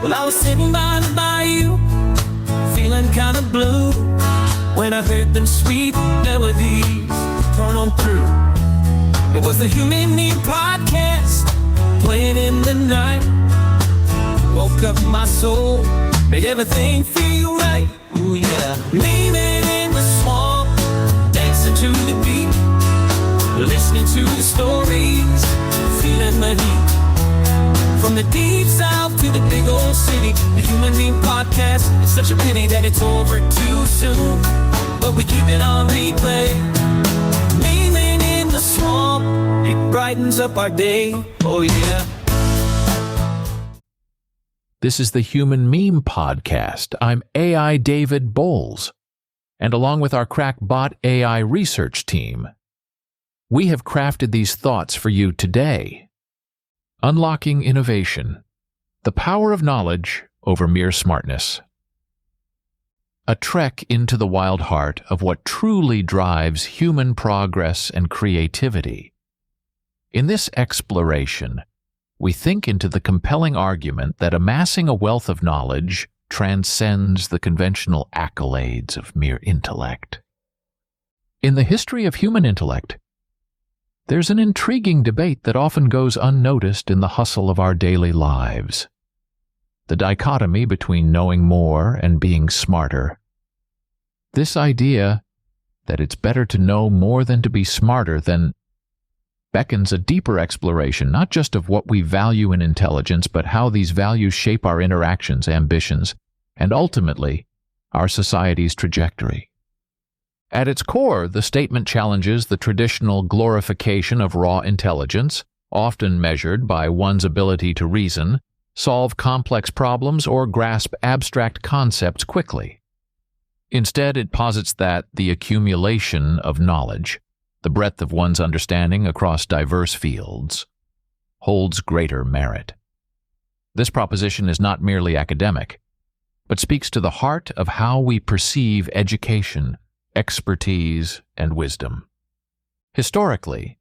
Well, I was sitting by the bayou, feeling kinda blue, when I heard them sweet melodies turn on through. It was the Human Need podcast, playing in the night. Woke up my soul, made everything feel right. Ooh yeah, leaning in the swamp, dancing to the beat, listening to the stories, feeling the heat. From the deep south to the big old city, the Human Need podcast. It's such a pity that it's over too soon, but we keep it on replay. Leaning in the swamp, it brightens up our day. Oh yeah. This is the Human Meme Podcast. I'm AI David Bowles, and along with our crackbot AI research team, we have crafted these thoughts for you today. Unlocking innovation, the power of knowledge over mere smartness. A trek into the wild heart of what truly drives human progress and creativity. In this exploration, we think into the compelling argument that amassing a wealth of knowledge transcends the conventional accolades of mere intellect. In the history of human intellect, there's an intriguing debate that often goes unnoticed in the hustle of our daily lives. The dichotomy between knowing more and being smarter. This idea that it's better to know more than to be smarter beckons a deeper exploration, not just of what we value in intelligence, but how these values shape our interactions, ambitions, and ultimately, our society's trajectory. At its core, the statement challenges the traditional glorification of raw intelligence, often measured by one's ability to reason, solve complex problems, or grasp abstract concepts quickly. Instead, it posits that the accumulation of knowledge, the breadth of one's understanding across diverse fields, holds greater merit. This proposition is not merely academic, but speaks to the heart of how we perceive education, expertise, and wisdom. Historically,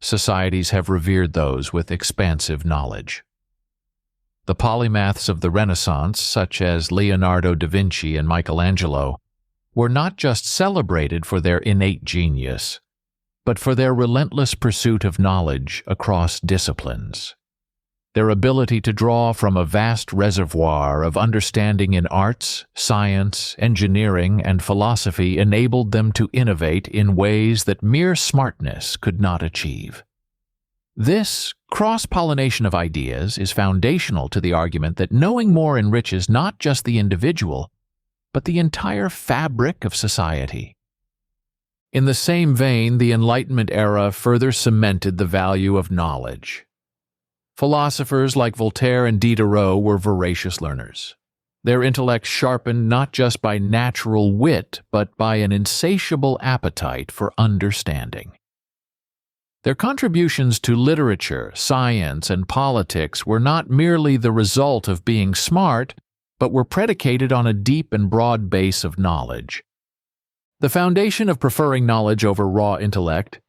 societies have revered those with expansive knowledge. The polymaths of the Renaissance, such as Leonardo da Vinci and Michelangelo, were not just celebrated for their innate genius, but for their relentless pursuit of knowledge across disciplines. Their ability to draw from a vast reservoir of understanding in arts, science, engineering, and philosophy enabled them to innovate in ways that mere smartness could not achieve. This cross-pollination of ideas is foundational to the argument that knowing more enriches not just the individual, but the entire fabric of society. In the same vein, the Enlightenment era further cemented the value of knowledge. Philosophers like Voltaire and Diderot were voracious learners. Their intellect sharpened not just by natural wit, but by an insatiable appetite for understanding. Their contributions to literature, science, and politics were not merely the result of being smart, but were predicated on a deep and broad base of knowledge. The foundation of preferring knowledge over raw intellect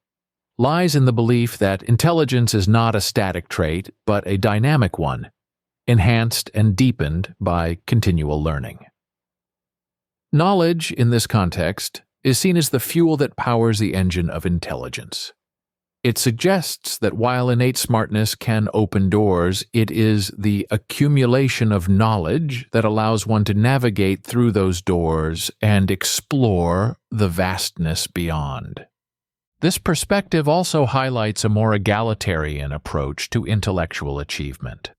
lies in the belief that intelligence is not a static trait, but a dynamic one, enhanced and deepened by continual learning. Knowledge, in this context, is seen as the fuel that powers the engine of intelligence. It suggests that while innate smartness can open doors, it is the accumulation of knowledge that allows one to navigate through those doors and explore the vastness beyond. This perspective also highlights a more egalitarian approach to intellectual achievement.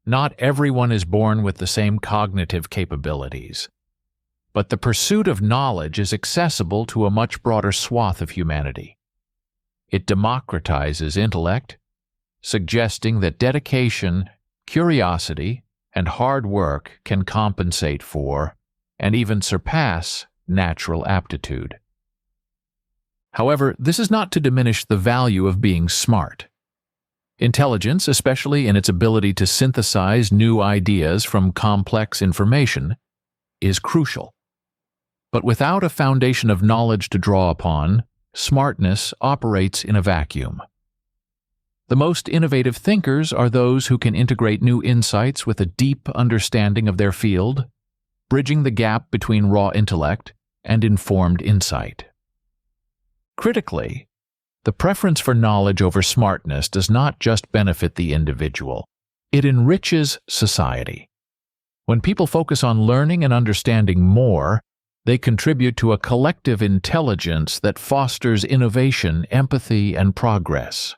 Not everyone is born with the same cognitive capabilities, but the pursuit of knowledge is accessible to a much broader swath of humanity. It democratizes intellect, suggesting that dedication, curiosity, and hard work can compensate for, and even surpass, natural aptitude. However, this is not to diminish the value of being smart. Intelligence, especially in its ability to synthesize new ideas from complex information, is crucial. But without a foundation of knowledge to draw upon, smartness operates in a vacuum. The most innovative thinkers are those who can integrate new insights with a deep understanding of their field, bridging the gap between raw intellect and informed insight. Critically, the preference for knowledge over smartness does not just benefit the individual. It enriches society. When people focus on learning and understanding more, they contribute to a collective intelligence that fosters innovation, empathy, and progress.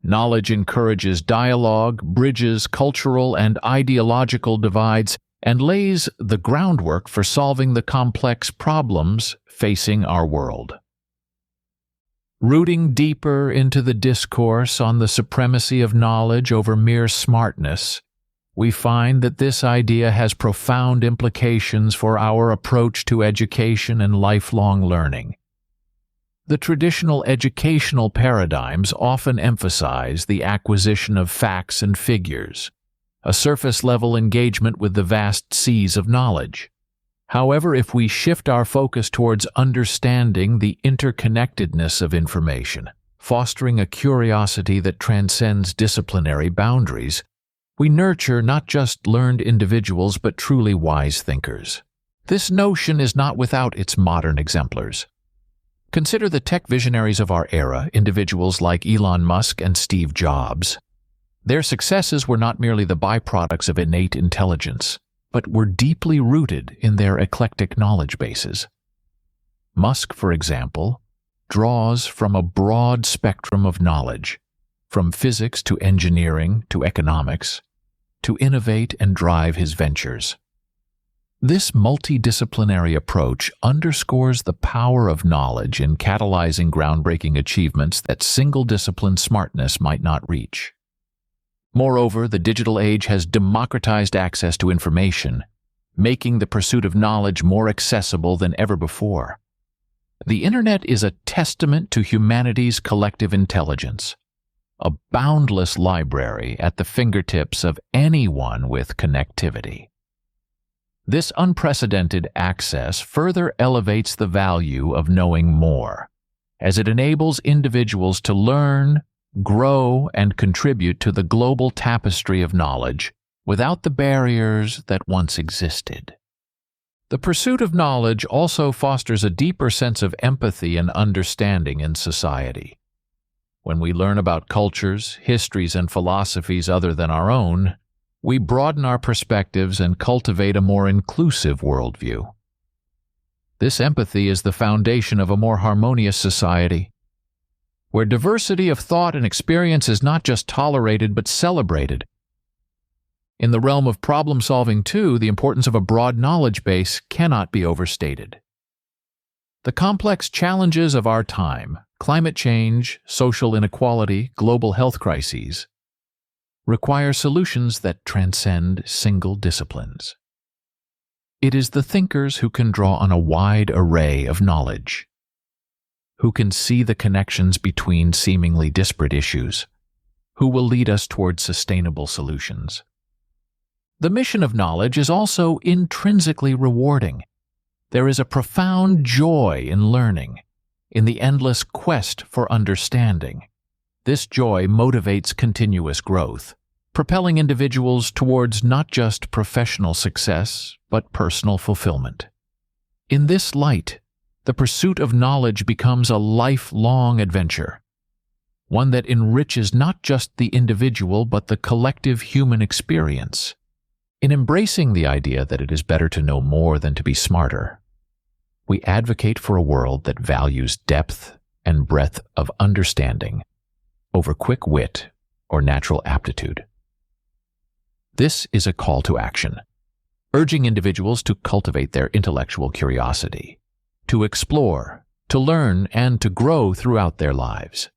Knowledge encourages dialogue, bridges cultural and ideological divides, and lays the groundwork for solving the complex problems facing our world. Rooting deeper into the discourse on the supremacy of knowledge over mere smartness, we find that this idea has profound implications for our approach to education and lifelong learning. The traditional educational paradigms often emphasize the acquisition of facts and figures, a surface-level engagement with the vast seas of knowledge. However, if we shift our focus towards understanding the interconnectedness of information, fostering a curiosity that transcends disciplinary boundaries, we nurture not just learned individuals but truly wise thinkers. This notion is not without its modern exemplars. Consider the tech visionaries of our era, individuals like Elon Musk and Steve Jobs. Their successes were not merely the byproducts of innate intelligence, but were deeply rooted in their eclectic knowledge bases. Musk, for example, draws from a broad spectrum of knowledge, from physics to engineering to economics, to innovate and drive his ventures. This multidisciplinary approach underscores the power of knowledge in catalyzing groundbreaking achievements that single-discipline smartness might not reach. Moreover, the digital age has democratized access to information, making the pursuit of knowledge more accessible than ever before. The Internet is a testament to humanity's collective intelligence, a boundless library at the fingertips of anyone with connectivity. This unprecedented access further elevates the value of knowing more, as it enables individuals to learn, grow, and contribute to the global tapestry of knowledge without the barriers that once existed. The pursuit of knowledge also fosters a deeper sense of empathy and understanding in society. When we learn about cultures, histories, and philosophies other than our own, we broaden our perspectives and cultivate a more inclusive worldview. This empathy is the foundation of a more harmonious society, where diversity of thought and experience is not just tolerated but celebrated. In the realm of problem-solving, too, the importance of a broad knowledge base cannot be overstated. The complex challenges of our time, climate change, social inequality, global health crises, require solutions that transcend single disciplines. It is the thinkers who can draw on a wide array of knowledge, who can see the connections between seemingly disparate issues, who will lead us towards sustainable solutions. The mission of knowledge is also intrinsically rewarding. There is a profound joy in learning, in the endless quest for understanding. This joy motivates continuous growth, propelling individuals towards not just professional success, but personal fulfillment. In this light, the pursuit of knowledge becomes a lifelong adventure, one that enriches not just the individual but the collective human experience. In embracing the idea that it is better to know more than to be smarter, we advocate for a world that values depth and breadth of understanding over quick wit or natural aptitude. This is a call to action, urging individuals to cultivate their intellectual curiosity, to explore, to learn, and to grow throughout their lives.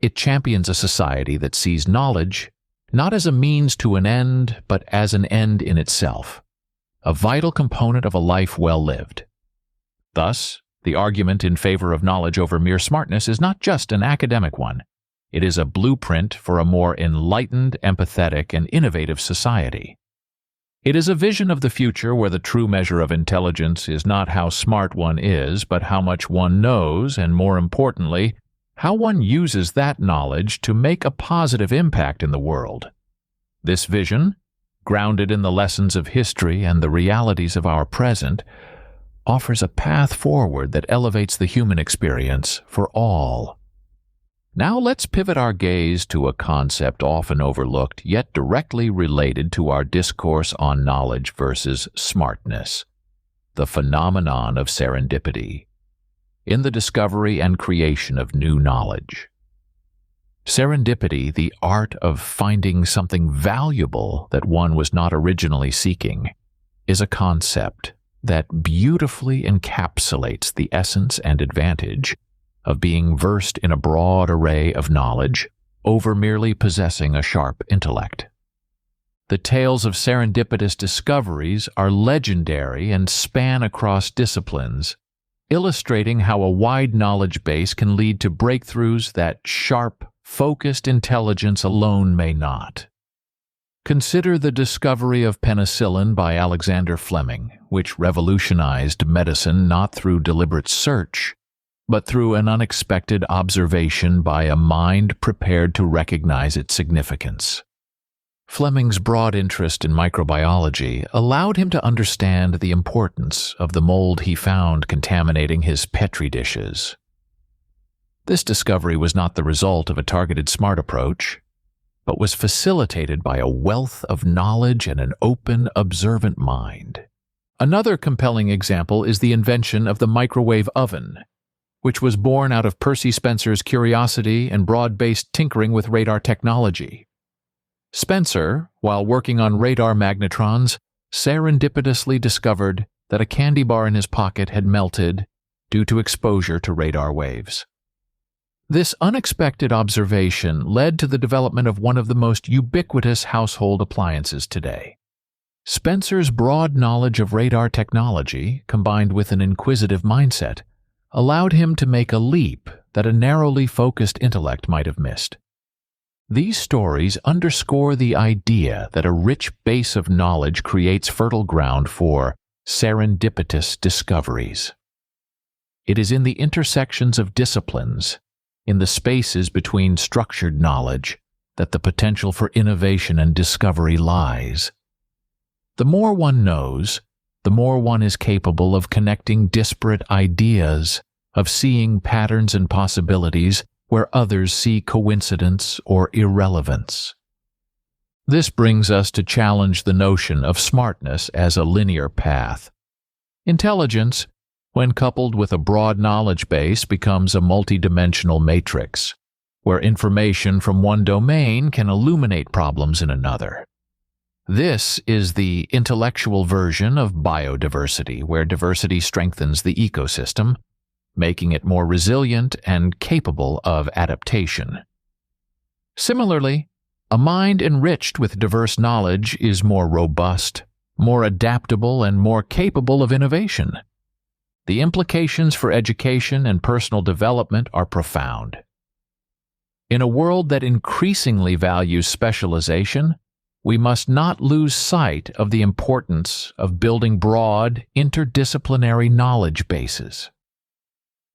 It champions a society that sees knowledge not as a means to an end, but as an end in itself, a vital component of a life well lived. Thus, the argument in favor of knowledge over mere smartness is not just an academic one. It is a blueprint for a more enlightened, empathetic, and innovative society. It is a vision of the future where the true measure of intelligence is not how smart one is, but how much one knows, and more importantly, how one uses that knowledge to make a positive impact in the world. This vision, grounded in the lessons of history and the realities of our present, offers a path forward that elevates the human experience for all. Now let's pivot our gaze to a concept often overlooked yet directly related to our discourse on knowledge versus smartness: the phenomenon of serendipity in the discovery and creation of new knowledge. Serendipity, the art of finding something valuable that one was not originally seeking, is a concept that beautifully encapsulates the essence and advantage of being versed in a broad array of knowledge over merely possessing a sharp intellect. The tales of serendipitous discoveries are legendary and span across disciplines, illustrating how a wide knowledge base can lead to breakthroughs that sharp, focused intelligence alone may not. Consider the discovery of penicillin by Alexander Fleming, which revolutionized medicine not through deliberate search, but through an unexpected observation by a mind prepared to recognize its significance. Fleming's broad interest in microbiology allowed him to understand the importance of the mold he found contaminating his Petri dishes. This discovery was not the result of a targeted smart approach, but was facilitated by a wealth of knowledge and an open, observant mind. Another compelling example is the invention of the microwave oven, which was born out of Percy Spencer's curiosity and broad-based tinkering with radar technology. Spencer, while working on radar magnetrons, serendipitously discovered that a candy bar in his pocket had melted due to exposure to radar waves. This unexpected observation led to the development of one of the most ubiquitous household appliances today. Spencer's broad knowledge of radar technology, combined with an inquisitive mindset, allowed him to make a leap that a narrowly focused intellect might have missed. These stories underscore the idea that a rich base of knowledge creates fertile ground for serendipitous discoveries. It is in the intersections of disciplines, in the spaces between structured knowledge, that the potential for innovation and discovery lies. The more one knows, the more one is capable of connecting disparate ideas, of seeing patterns and possibilities where others see coincidence or irrelevance. This brings us to challenge the notion of smartness as a linear path. Intelligence, when coupled with a broad knowledge base, becomes a multidimensional matrix, where information from one domain can illuminate problems in another. This is the intellectual version of biodiversity, where diversity strengthens the ecosystem, making it more resilient and capable of adaptation. Similarly, a mind enriched with diverse knowledge is more robust, more adaptable, and more capable of innovation. The implications for education and personal development are profound. In a world that increasingly values specialization, we must not lose sight of the importance of building broad, interdisciplinary knowledge bases.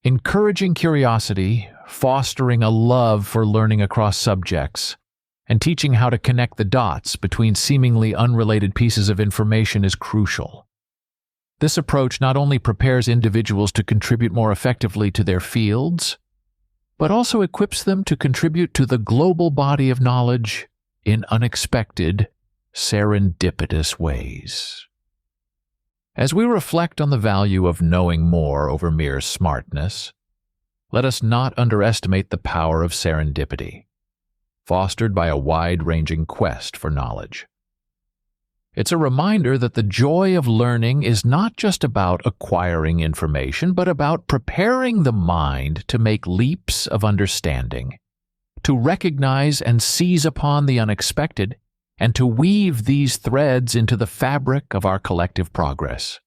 Encouraging curiosity, fostering a love for learning across subjects, and teaching how to connect the dots between seemingly unrelated pieces of information is crucial. This approach not only prepares individuals to contribute more effectively to their fields, but also equips them to contribute to the global body of knowledge in unexpected, serendipitous ways. As we reflect on the value of knowing more over mere smartness, let us not underestimate the power of serendipity, fostered by a wide-ranging quest for knowledge. It's a reminder that the joy of learning is not just about acquiring information, but about preparing the mind to make leaps of understanding, to recognize and seize upon the unexpected, and to weave these threads into the fabric of our collective progress.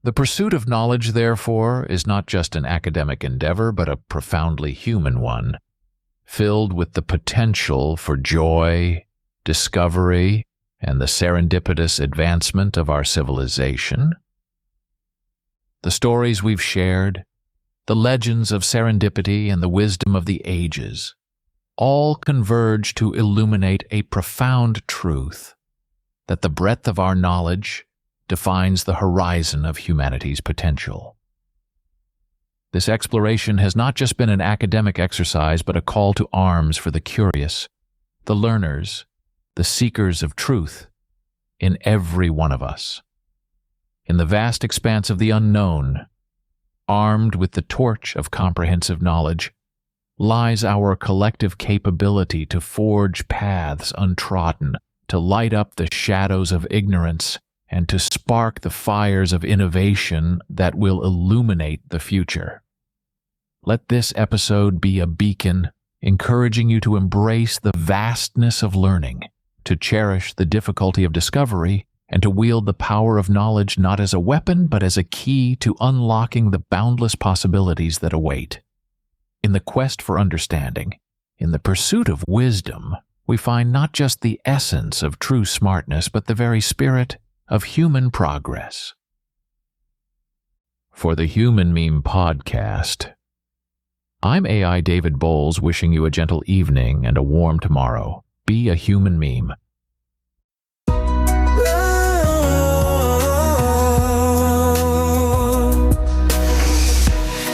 The pursuit of knowledge, therefore, is not just an academic endeavor, but a profoundly human one, filled with the potential for joy, discovery, and the serendipitous advancement of our civilization. The stories we've shared, the legends of serendipity, and the wisdom of the ages all converge to illuminate a profound truth: that the breadth of our knowledge defines the horizon of humanity's potential. This exploration has not just been an academic exercise, but a call to arms for the curious, the learners, the seekers of truth in every one of us. In the vast expanse of the unknown, armed with the torch of comprehensive knowledge, lies our collective capability to forge paths untrodden, to light up the shadows of ignorance, and to spark the fires of innovation that will illuminate the future. Let this episode be a beacon, encouraging you to embrace the vastness of learning, to cherish the difficulty of discovery, and to wield the power of knowledge not as a weapon, but as a key to unlocking the boundless possibilities that await. In the quest for understanding, in the pursuit of wisdom, we find not just the essence of true smartness, but the very spirit of human progress. For the Human Meme Podcast, I'm AI David Bowles, wishing you a gentle evening and a warm tomorrow. Be a human meme.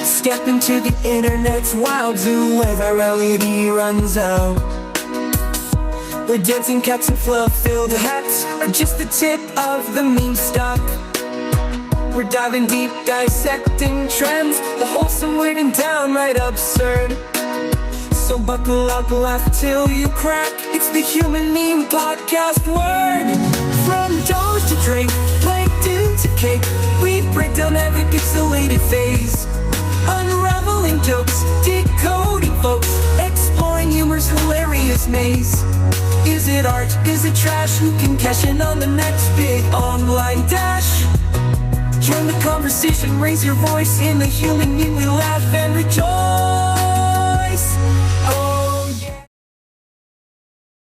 Step into the internet's wild zoo where virality runs out. The dancing cats and fluff-filled hats are just the tip of the meme stock. We're diving deep, dissecting trends, the wholesome, weird, and downright absurd. So buckle up, laugh till you crack. It's the Human Meme Podcast word. From Doge to Drake, plankton to cake, we break down every pixelated phase, unraveling jokes, decoding folks, exploring humor's hilarious maze. Is it art? Is it trash? Who can cash in on the next big online dash? Join the conversation, raise your voice in the Human Meme, we laugh and rejoice.